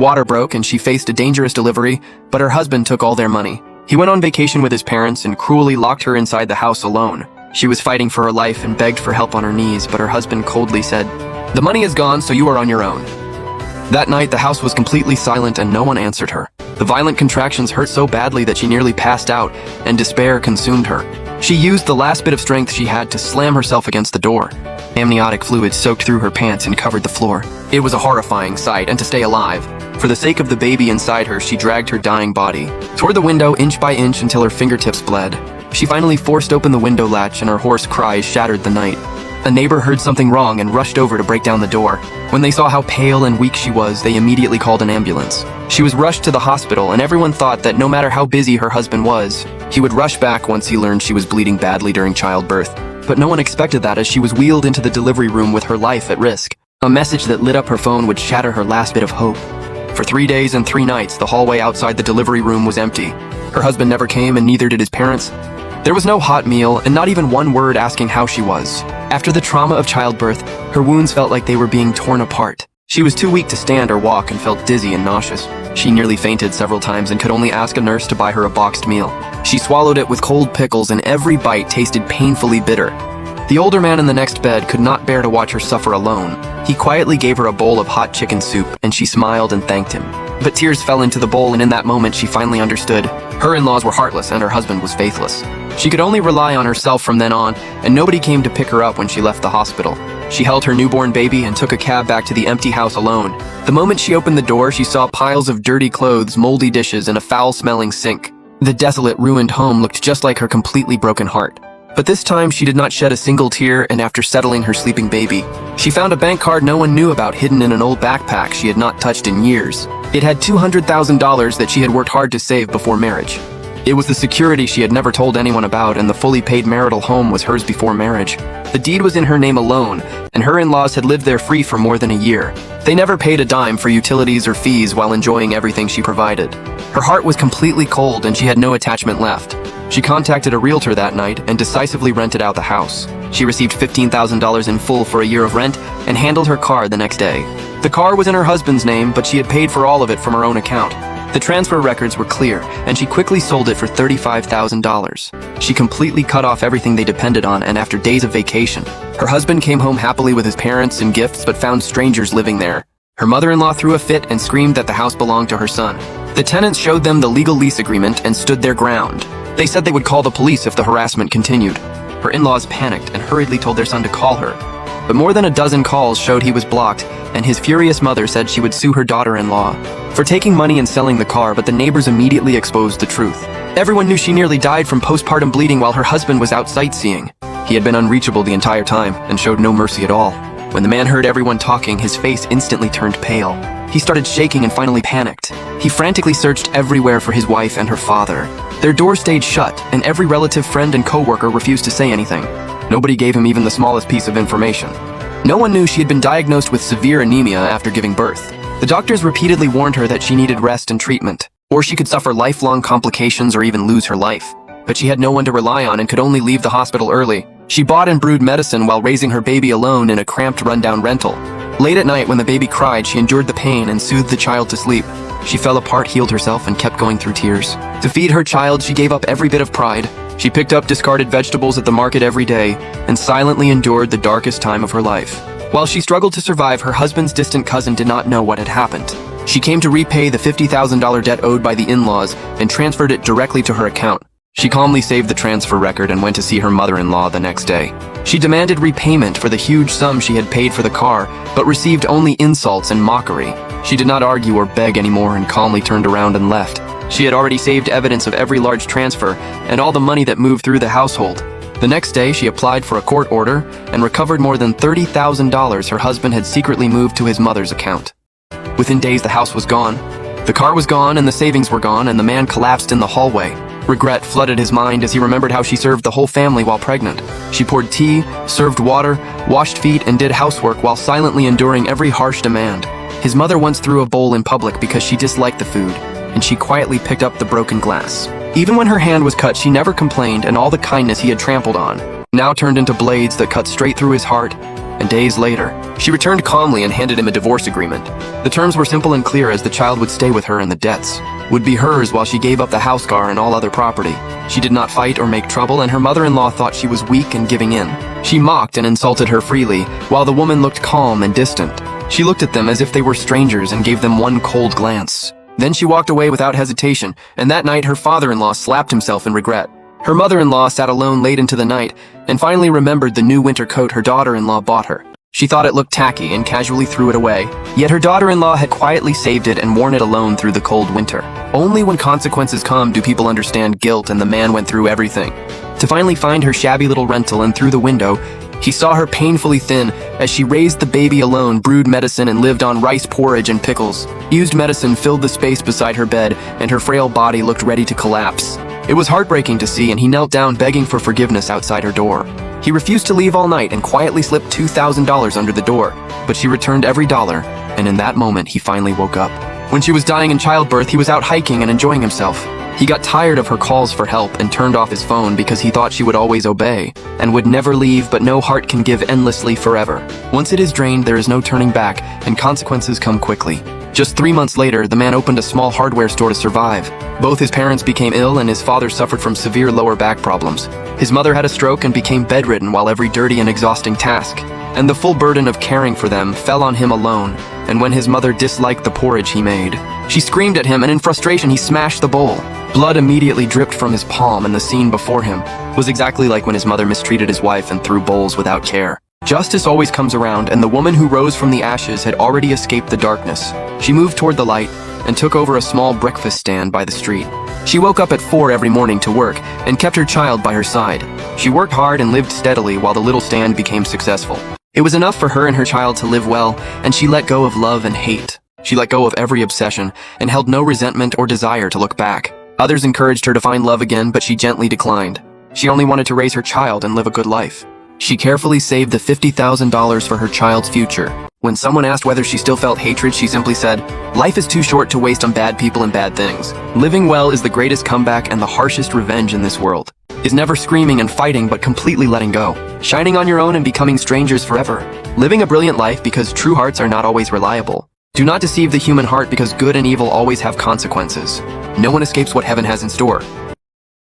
water broke and she faced a dangerous delivery, but her husband took all their money. He went on vacation with his parents and cruelly locked her inside the house alone. She was fighting for her life and begged for help on her knees, but her husband coldly said, "The money is gone, so you are on your own." That night, the house was completely silent and no one answered her. The violent contractions hurt so badly that she nearly passed out, and despair consumed her. She used the last bit of strength she had to slam herself against the door. Amniotic fluid soaked through her pants and covered the floor. It was a horrifying sight, and to stay alive, for the sake of the baby inside her, she dragged her dying body toward the window inch by inch until her fingertips bled. She finally forced open the window latch and her hoarse cries shattered the night. A neighbor heard something wrong and rushed over to break down the door. When they saw how pale and weak she was, they immediately called an ambulance. She was rushed to the hospital, and everyone thought that no matter how busy her husband was, he would rush back once he learned she was bleeding badly during childbirth. But no one expected that, as she was wheeled into the delivery room with her life at risk. A message that lit up her phone would shatter her last bit of hope. For 3 days and 3 nights, the hallway outside the delivery room was empty. Her husband never came, and neither did his parents. There was no hot meal, and not even one word asking how she was. After the trauma of childbirth, her wounds felt like they were being torn apart. She was too weak to stand or walk and felt dizzy and nauseous. She nearly fainted several times and could only ask a nurse to buy her a boxed meal. She swallowed it with cold pickles, and every bite tasted painfully bitter. The older man in the next bed could not bear to watch her suffer alone. He quietly gave her a bowl of hot chicken soup, and she smiled and thanked him. But tears fell into the bowl, and in that moment she finally understood. Her in-laws were heartless and her husband was faithless. She could only rely on herself from then on, and nobody came to pick her up when she left the hospital. She held her newborn baby and took a cab back to the empty house alone. The moment she opened the door, she saw piles of dirty clothes, moldy dishes, and a foul-smelling sink. The desolate, ruined home looked just like her completely broken heart. But this time, she did not shed a single tear, and after settling her sleeping baby, she found a bank card no one knew about hidden in an old backpack she had not touched in years. It had $200,000 that she had worked hard to save before marriage. It was the security she had never told anyone about, and the fully paid marital home was hers before marriage. The deed was in her name alone, and her in-laws had lived there free for more than a year. They never paid a dime for utilities or fees while enjoying everything she provided. Her heart was completely cold, and she had no attachment left. She contacted a realtor that night and decisively rented out the house. She received $15,000 in full for a year of rent and handled her car the next day. The car was in her husband's name, but she had paid for all of it from her own account. The transfer records were clear, and she quickly sold it for $35,000. She completely cut off everything they depended on, and after days of vacation, her husband came home happily with his parents and gifts but found strangers living there. Her mother-in-law threw a fit and screamed that the house belonged to her son. The tenants showed them the legal lease agreement and stood their ground. They said they would call the police if the harassment continued. Her in-laws panicked and hurriedly told their son to call her. But more than a dozen calls showed he was blocked, and his furious mother said she would sue her daughter-in-law for taking money and selling the car, but the neighbors immediately exposed the truth. Everyone knew she nearly died from postpartum bleeding while her husband was out sightseeing. He had been unreachable the entire time and showed no mercy at all. When the man heard everyone talking, his face instantly turned pale. He started shaking and finally panicked. He frantically searched everywhere for his wife and her father. Their door stayed shut, and every relative, friend, and co-worker refused to say anything. Nobody gave him even the smallest piece of information. No one knew she had been diagnosed with severe anemia after giving birth. The doctors repeatedly warned her that she needed rest and treatment, or she could suffer lifelong complications or even lose her life. But she had no one to rely on and could only leave the hospital early. She bought and brewed medicine while raising her baby alone in a cramped, rundown rental. Late at night, when the baby cried, she endured the pain and soothed the child to sleep. She fell apart, healed herself, and kept going through tears. To feed her child, she gave up every bit of pride. She picked up discarded vegetables at the market every day and silently endured the darkest time of her life. While she struggled to survive, her husband's distant cousin did not know what had happened. She came to repay the $50,000 debt owed by the in-laws and transferred it directly to her account. She calmly saved the transfer record and went to see her mother-in-law the next day. She demanded repayment for the huge sum she had paid for the car, but received only insults and mockery. She did not argue or beg anymore and calmly turned around and left. She had already saved evidence of every large transfer and all the money that moved through the household. The next day, she applied for a court order and recovered more than $30,000 her husband had secretly moved to his mother's account. Within days, the house was gone. The car was gone and the savings were gone, and the man collapsed in the hallway. Regret flooded his mind as he remembered how she served the whole family while pregnant. She poured tea, served water, washed feet, and did housework while silently enduring every harsh demand. His mother once threw a bowl in public because she disliked the food, and she quietly picked up the broken glass. Even when her hand was cut, she never complained, and all the kindness he had trampled on now turned into blades that cut straight through his heart. and days later, she returned calmly and handed him a divorce agreement. The terms were simple and clear, as the child would stay with her and the debts would be hers while she gave up the house car and all other property. She did not fight or make trouble, and her mother-in-law thought she was weak and giving in. She mocked and insulted her freely, while the woman looked calm and distant. She looked at them as if they were strangers and gave them one cold glance. Then she walked away without hesitation, and that night her father-in-law slapped himself in regret. Her mother-in-law sat alone late into the night and finally remembered the new winter coat her daughter-in-law bought her. She thought it looked tacky and casually threw it away, yet her daughter-in-law had quietly saved it and worn it alone through the cold winter. Only when consequences come do people understand guilt, and the man went through everything to finally find her shabby little rental, and through the window, he saw her painfully thin as she raised the baby alone, brewed medicine, and lived on rice porridge and pickles. Used medicine filled the space beside her bed, and her frail body looked ready to collapse. It was heartbreaking to see, and he knelt down begging for forgiveness outside her door. He refused to leave all night and quietly slipped $2,000 under the door, but she returned every dollar, and in that moment he finally woke up. When she was dying in childbirth, he was out hiking and enjoying himself. He got tired of her calls for help and turned off his phone because he thought she would always obey and would never leave, but no heart can give endlessly forever. Once it is drained, there is no turning back, and consequences come quickly. Just 3 months later, the man opened a small hardware store to survive. Both his parents became ill, and his father suffered from severe lower back problems. His mother had a stroke and became bedridden, while every dirty and exhausting task and the full burden of caring for them fell on him alone. And when his mother disliked the porridge he made, she screamed at him, and in frustration he smashed the bowl. Blood immediately dripped from his palm, and the scene before him was exactly like when his mother mistreated his wife and threw bowls without care. Justice always comes around, and the woman who rose from the ashes had already escaped the darkness. She moved toward the light and took over a small breakfast stand by the street. She woke up at 4 every morning to work and kept her child by her side. She worked hard and lived steadily while the little stand became successful. It was enough for her and her child to live well, and she let go of love and hate. She let go of every obsession and held no resentment or desire to look back. Others encouraged her to find love again, but she gently declined. She only wanted to raise her child and live a good life. She carefully saved the $50,000 for her child's future. When someone asked whether she still felt hatred, she simply said, "Life is too short to waste on bad people and bad things. Living well is the greatest comeback, and the harshest revenge in this world is never screaming and fighting, but completely letting go. Shining on your own and becoming strangers forever. Living a brilliant life, because true hearts are not always reliable. Do not deceive the human heart, because good and evil always have consequences. No one escapes what heaven has in store."